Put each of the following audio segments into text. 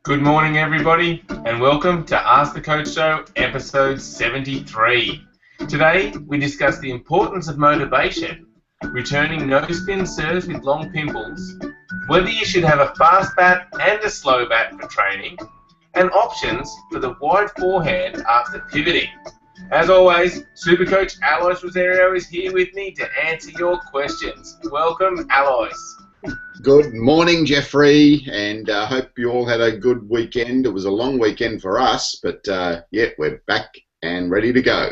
Good morning, everybody, and welcome to Ask the Coach Show, episode 73. Today, we discuss the importance of motivation, returning no-spin serves with long pimples, whether you should have a fast bat and a slow bat for training, and options for the wide forehand after pivoting. As always, Supercoach Alois Rosario is here with me to answer your questions. Welcome, Alois. Good morning, Jeffrey, and I hope you all had a good weekend. It was a long weekend for us, but yeah, we're back and ready to go.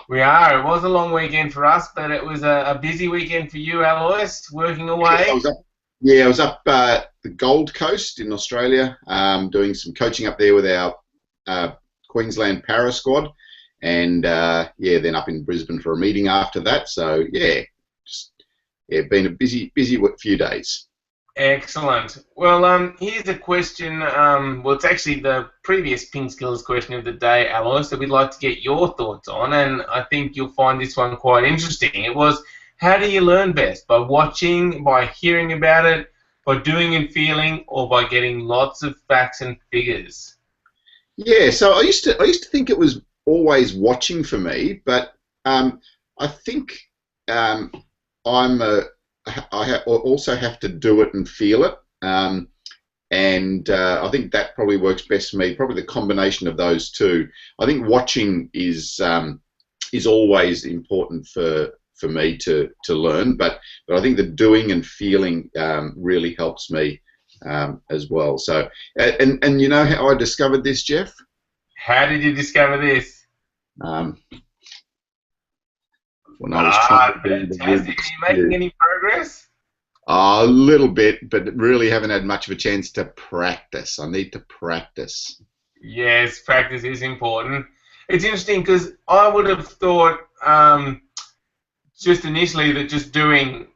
We are. It was a long weekend for us, but it was a busy weekend for you, Alois, working away. I was up the Gold Coast in Australia, doing some coaching up there with our Queensland Para squad, and yeah, then up in Brisbane for a meeting after that. So yeah, been a busy few days. Excellent. Well, here's a question. Well, it's actually the previous PingSkills question of the day, Alois, that we'd like to get your thoughts on, and I think you'll find this one quite interesting. It was, how do you learn best? By watching, by hearing about it, by doing and feeling, or by getting lots of facts and figures? Yeah, so I used to think it was always watching for me, but I think I also have to do it and feel it, and I think that probably works best for me. Probably the combination of those two. I think watching is always important for me to learn, but I think the doing and feeling really helps me as well. So, and you know how I discovered this, Jeff? How did you discover this? When I was trying to do fantastic. Are you making any progress? A little bit, but really haven't had much of a chance to practice. I need to practice. Yes, practice is important. It's interesting because I would have thought just initially that just doing,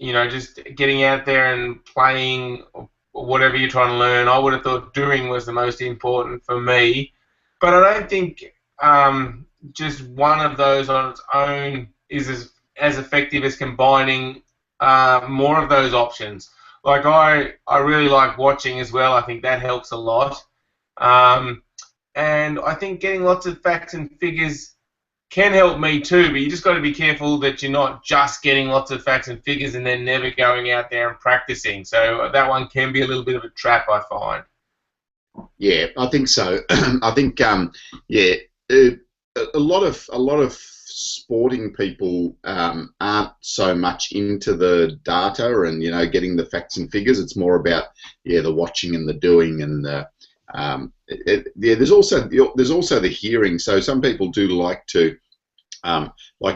just getting out there and playing or whatever you're trying to learn, I would have thought doing was the most important for me. But I don't think just one of those on its own is as effective as combining more of those options. Like I really like watching as well. I think that helps a lot. And I think getting lots of facts and figures can help me too, but you just got to be careful that you're not just getting lots of facts and figures and then never going out there and practicing. So that one can be a little bit of a trap, I find. Yeah, I think so. I think yeah, a lot of sporting people aren't so much into the data and getting the facts and figures. It's more about the watching and the doing and the there's also the hearing. So some people do like to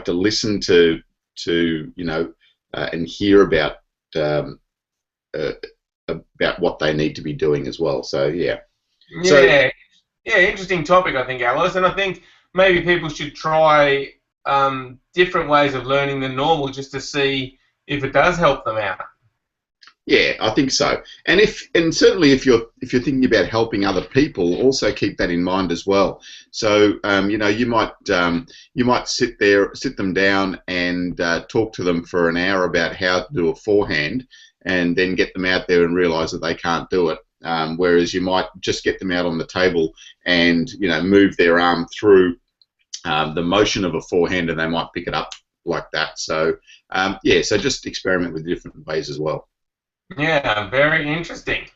listen to and hear about what they need to be doing as well. So yeah. Yeah, interesting topic, I think, Alice, and I think maybe people should try different ways of learning than normal just to see if it does help them out. Yeah, I think so. And certainly if you're thinking about helping other people, also keep that in mind as well. So you might sit them down and talk to them for an hour about how to do a forehand, and then get them out there and realise that they can't do it. Whereas you might just get them out on the table and move their arm through the motion of a forehand, and they might pick it up like that. So yeah, so just experiment with different ways as well. Yeah, very interesting.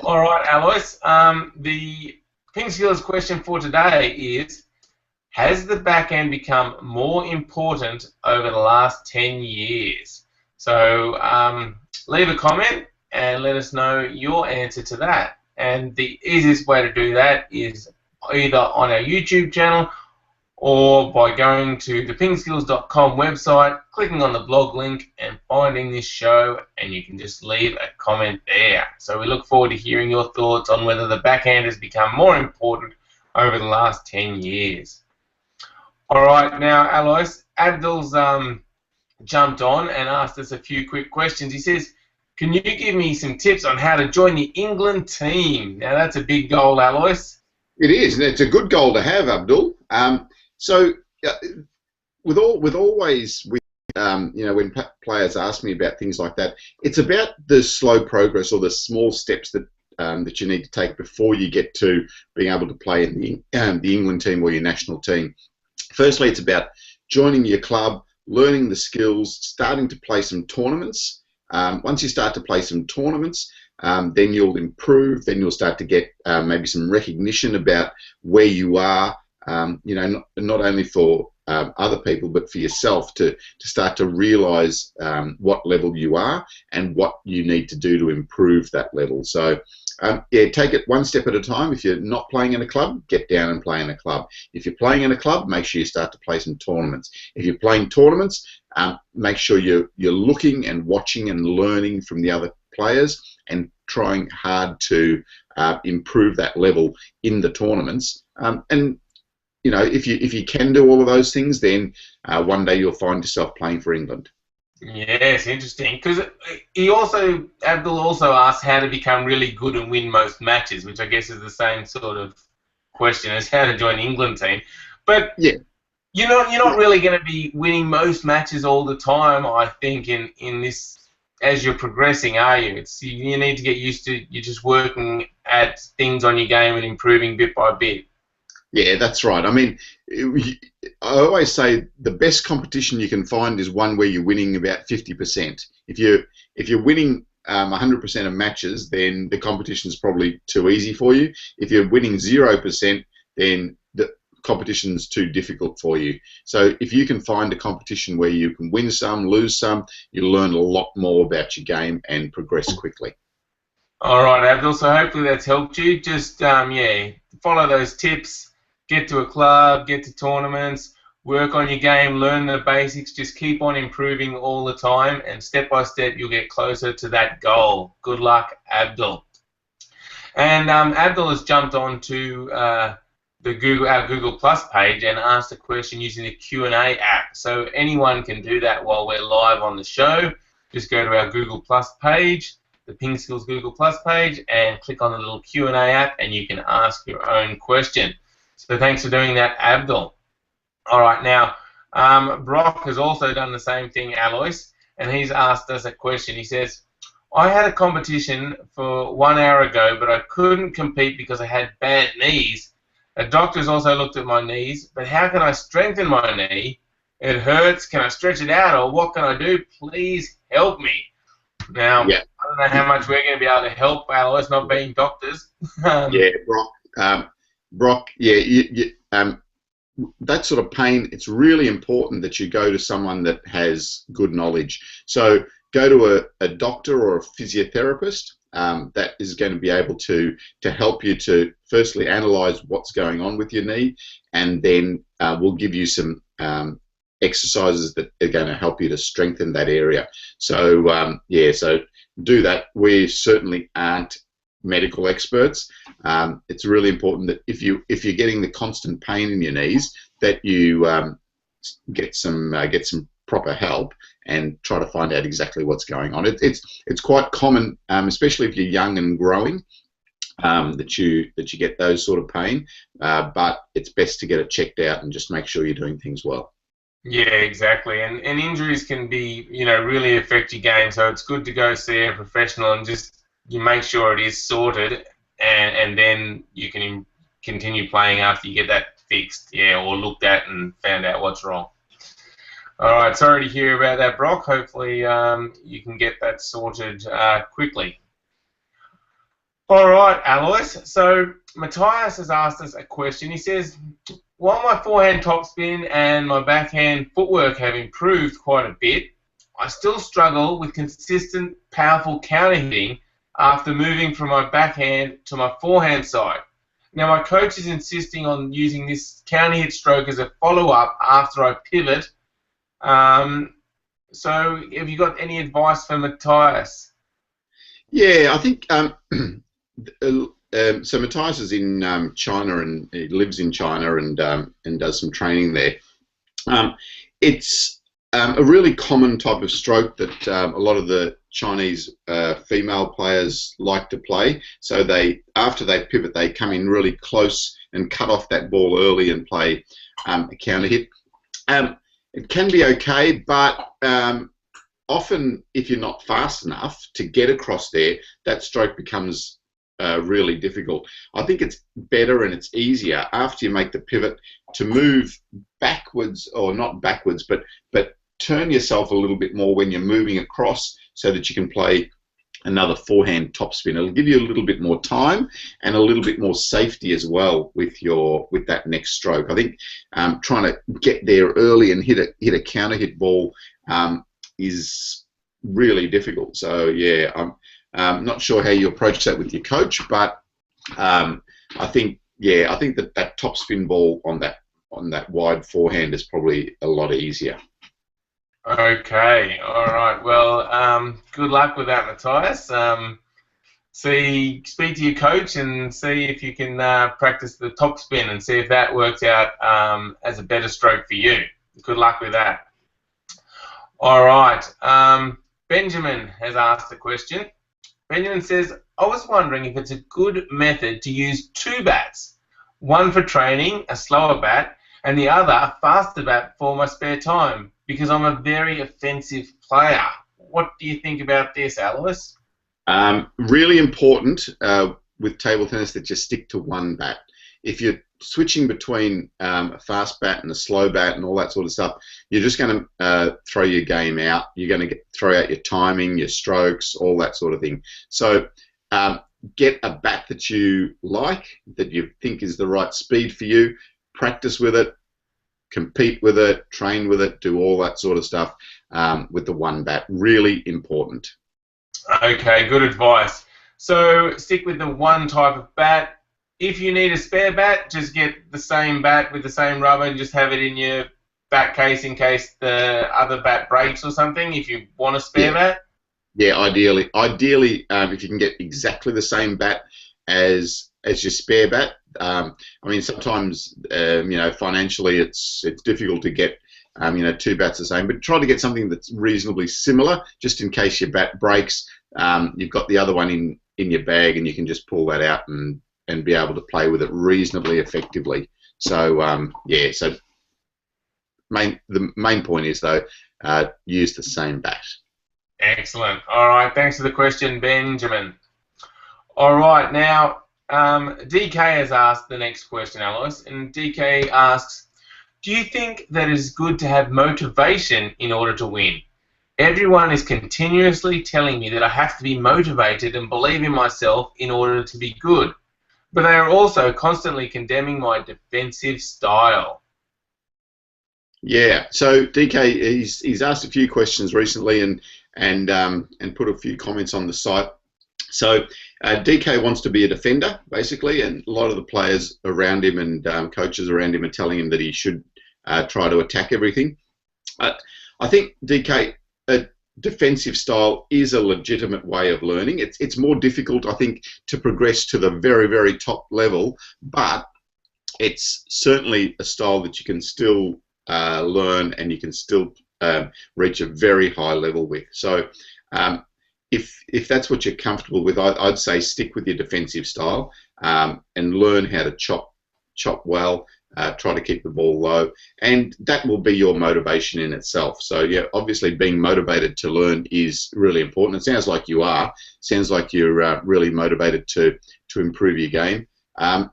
All right, Alois. The PingSkills question for today is: has the backhand become more important over the last 10 years? So leave a comment and let us know your answer to that. And the easiest way to do that is either on our YouTube channel or by going to the PingSkills.com website, clicking on the blog link and finding this show, and you can just leave a comment there. So we look forward to hearing your thoughts on whether the backhand has become more important over the last 10 years. All right, now, Alois, Abdul's jumped on and asked us a few quick questions. He says, can you give me some tips on how to join the England team? Now, that's a big goal, Alois. It is, and it's a good goal to have, Abdul. So, when players ask me about things like that, it's about the slow progress or the small steps that that you need to take before you get to being able to play in the England team or your national team. Firstly, it's about joining your club, learning the skills, starting to play some tournaments. Once you start to play some tournaments, then you'll improve, then you'll start to get maybe some recognition about where you are, you know, not only for other people, but for yourself to start to realise what level you are and what you need to do to improve that level. So, yeah, take it one step at a time. If you're not playing in a club, get down and play in a club. If you're playing in a club, make sure you start to play some tournaments. If you're playing tournaments, make sure you're looking and watching and learning from the other players and trying hard to improve that level in the tournaments. And you know, if you can do all of those things, then one day you'll find yourself playing for England. Yes, interesting. Because Abdul also asked how to become really good and win most matches, which I guess is the same sort of question as how to join the England team. But yeah, you're not really going to be winning most matches all the time, I think, in this as you're progressing, are you? You need to get used to you're just working at things on your game and improving bit by bit. Yeah, that's right. I mean, I always say the best competition you can find is one where you're winning about 50%. If you're winning 100% of matches, then the competition is probably too easy for you. If you're winning 0%, then the competition's too difficult for you. So if you can find a competition where you can win some, lose some, you'll learn a lot more about your game and progress quickly. All right, Abdul. So hopefully that's helped you. Just yeah, follow those tips. Get to a club, get to tournaments, work on your game, learn the basics, just keep on improving all the time, and step by step you'll get closer to that goal. Good luck, Abdul. And Abdul has jumped onto our Google Plus page and asked a question using the Q&A app. So anyone can do that while we're live on the show. Just go to our Google Plus page, the PingSkills Google Plus page, and click on the little Q&A app, and you can ask your own question. So thanks for doing that, Abdul. All right, now, Brock has also done the same thing, Alois, and he's asked us a question. He says, I had a competition for 1 hour ago, but I couldn't compete because I had bad knees. A doctor's also looked at my knees, but how can I strengthen my knee? It hurts. Can I stretch it out, or what can I do? Please help me. Now, yeah. I don't know how much we're going to be able to help, Alois, not being doctors. Yeah, Brock, yeah, that sort of pain, it's really important that you go to someone that has good knowledge. So go to a doctor or a physiotherapist that is going to be able to help you to firstly analyse what's going on with your knee, and then we'll give you some exercises that are going to help you to strengthen that area. So yeah, so do that. We certainly aren't medical experts. It's really important that if you're getting the constant pain in your knees, that you get some proper help and try to find out exactly what's going on. It's quite common, especially if you're young and growing, that you get those sort of pain. But it's best to get it checked out and just make sure you're doing things well. Yeah, exactly. And injuries can be, really affect your game. So it's good to go see a professional and just you make sure it is sorted, and then you can continue playing after you get that fixed, yeah, or looked at and found out what's wrong. All right, sorry to hear about that, Brock. Hopefully you can get that sorted quickly. All right, Alois. So Matthias has asked us a question. He says, while my forehand topspin and my backhand footwork have improved quite a bit, I still struggle with consistent, powerful counter hitting after moving from my backhand to my forehand side. Now, my coach is insisting on using this counter hit stroke as a follow-up after I pivot. So have you got any advice for Matthias? Yeah, I think so Matthias is in China, and he lives in China and does some training there. It's a really common type of stroke that a lot of the Chinese female players like to play. So after they pivot, they come in really close and cut off that ball early and play a counter hit. It can be okay, but often if you're not fast enough to get across there, that stroke becomes really difficult. I think it's better and it's easier after you make the pivot to move backwards, or not backwards, but turn yourself a little bit more when you're moving across, so that you can play another forehand topspin. It'll give you a little bit more time and a little bit more safety as well with that next stroke. I think trying to get there early and hit a counter hit ball is really difficult. So yeah, I'm not sure how you approach that with your coach, but I think that topspin ball on that wide forehand is probably a lot easier. Okay, all right. Well, good luck with that, Matthias. Speak to your coach and see if you can practice the top spin and see if that works out as a better stroke for you. Good luck with that. All right. Benjamin has asked a question. Benjamin says, I was wondering if it's a good method to use two bats, one for training, a slower bat, and the other, a faster bat, for my spare time, because I'm a very offensive player. What do you think about this, Alois? Really important with table tennis that you stick to one bat. If you're switching between a fast bat and a slow bat and all that sort of stuff, you're just going to throw your game out. You're going to throw out your timing, your strokes, all that sort of thing. So get a bat that you like, that you think is the right speed for you, practice with it, compete with it, train with it, do all that sort of stuff with the one bat. Really important. Okay, good advice. So stick with the one type of bat. If you need a spare bat, just get the same bat with the same rubber and just have it in your bat case in case the other bat breaks or something, if you want a spare bat. Yeah, ideally, if you can get exactly the same bat as your spare bat. I mean, sometimes financially it's difficult to get two bats the same, but try to get something that's reasonably similar, just in case your bat breaks. You've got the other one in your bag, and you can just pull that out and be able to play with it reasonably effectively. So the main point is though, use the same bat. Excellent. All right, thanks for the question, Benjamin. All right, now DK has asked the next question, Alois, and DK asks, do you think that it's good to have motivation in order to win? Everyone is continuously telling me that I have to be motivated and believe in myself in order to be good, but they are also constantly condemning my defensive style. Yeah, so DK, he's asked a few questions recently and put a few comments on the site. So DK wants to be a defender, basically, and a lot of the players around him and coaches around him are telling him that he should try to attack everything. I think DK, a defensive style is a legitimate way of learning. It's more difficult, I think, to progress to the very, very top level, but it's certainly a style that you can still learn and you can still reach a very high level with. So if that's what you're comfortable with, I'd say stick with your defensive style and learn how to chop well, try to keep the ball low, and that will be your motivation in itself. So yeah, obviously being motivated to learn is really important. It sounds like you are. Sounds like you're really motivated to improve your game.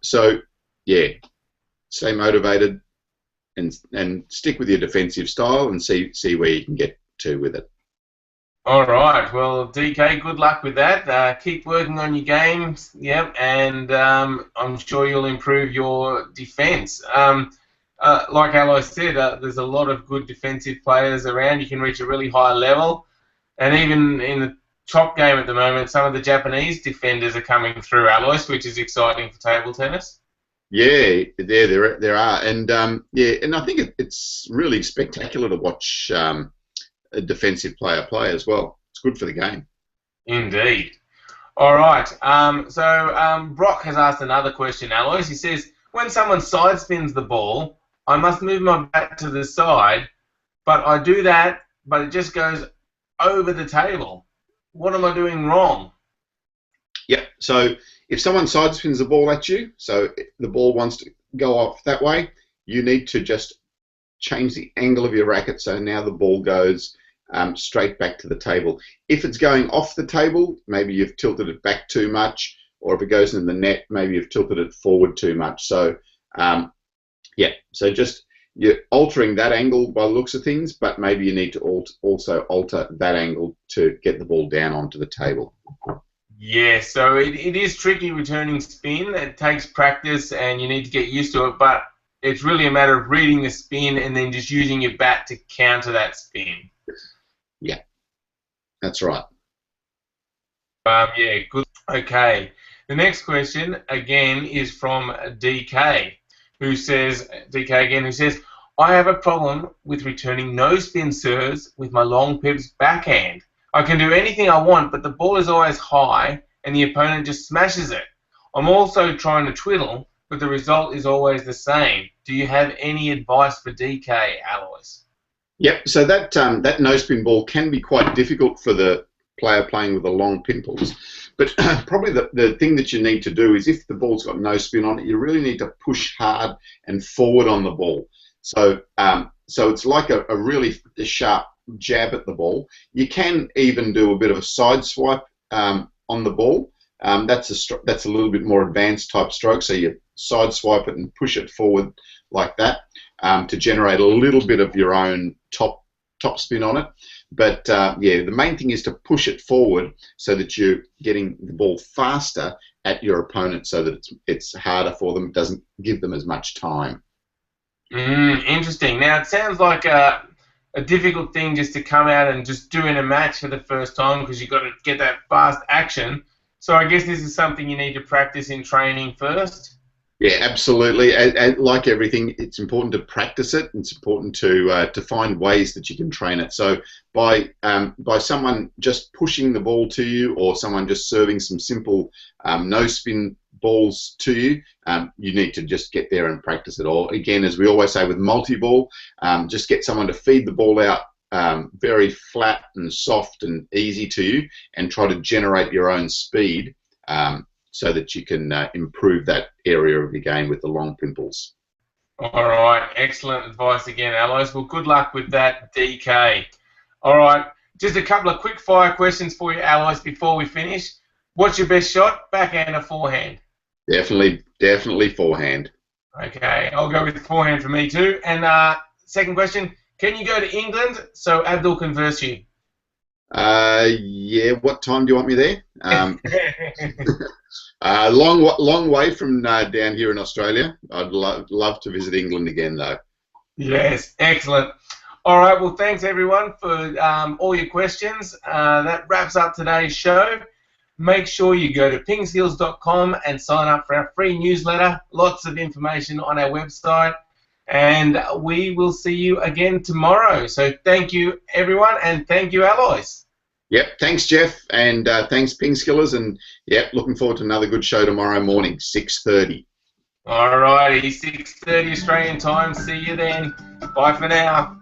So yeah, stay motivated and stick with your defensive style and see where you can get to with it. All right. Well, DK, good luck with that. Keep working on your games, yep, and I'm sure you'll improve your defence. Like Alois said, there's a lot of good defensive players around. You can reach a really high level, and even in the top game at the moment, some of the Japanese defenders are coming through, Alois, which is exciting for table tennis. Yeah, there are, and and I think it's really spectacular to watch a defensive player play as well. It's good for the game. Indeed. All right. So Brock has asked another question, Alois. He says, when someone side spins the ball, I must move my bat to the side, but I do that, but it just goes over the table. What am I doing wrong? Yeah. So if someone side spins the ball at you, so the ball wants to go off that way, you need to just change the angle of your racket so now the ball goes straight back to the table. If it's going off the table, maybe you've tilted it back too much, or if it goes in the net, maybe you've tilted it forward too much. So yeah, so just you're altering that angle by the looks of things, but maybe you need to also alter that angle to get the ball down onto the table. Yeah, so it is tricky returning spin. It takes practice and you need to get used to it, but it's really a matter of reading the spin and then just using your bat to counter that spin. Yeah, that's right. Yeah, good. Okay, the next question again is from DK, who says, I have a problem with returning no spin serves with my long pips backhand. I can do anything I want, but the ball is always high and the opponent just smashes it. I'm also trying to twiddle, but the result is always the same. Do you have any advice for DK, Alois? Yep, so that no spin ball can be quite difficult for the player playing with the long pimples. But probably the thing that you need to do is, if the ball's got no spin on it, you really need to push hard and forward on the ball. So so it's like a really sharp jab at the ball. You can even do a bit of a side swipe on the ball. That's a little bit more advanced type stroke. So you side swipe it and push it forward like that to generate a little bit of your own top spin on it. But yeah, the main thing is to push it forward so that you're getting the ball faster at your opponent, so that it's harder for them. It doesn't give them as much time. Interesting. Now, it sounds like a difficult thing just to come out and just do in a match for the first time, because you've got to get that fast action. So I guess this is something you need to practice in training first. Yeah, absolutely. And like everything, it's important to practice it. It's important to find ways that you can train it. So by someone just pushing the ball to you, or someone just serving some simple no spin balls to you, you need to just get there and practice it all. Again, as we always say with multi-ball, just get someone to feed the ball out very flat and soft and easy to you, and try to generate your own speed. So that you can improve that area of your game with the long pimples. All right, excellent advice again, Alois. Well, good luck with that, DK. All right, just a couple of quick fire questions for you, Alois, before we finish. What's your best shot, backhand or forehand? Definitely forehand. Okay, I'll go with forehand for me too. And second question, can you go to England so Abdul can verse you? Yeah, what time do you want me there? Long way from down here in Australia. I'd love to visit England again, though. Yes, excellent. All right, well, thanks everyone for all your questions. That wraps up today's show. Make sure you go to PingSkills.com and sign up for our free newsletter. Lots of information on our website. And we will see you again tomorrow. So thank you, everyone, and thank you, Alois. Yep, thanks, Jeff, and thanks, PingSkillers, and yep, looking forward to another good show tomorrow morning, 6:30. All righty, 6:30 Australian time. See you then. Bye for now.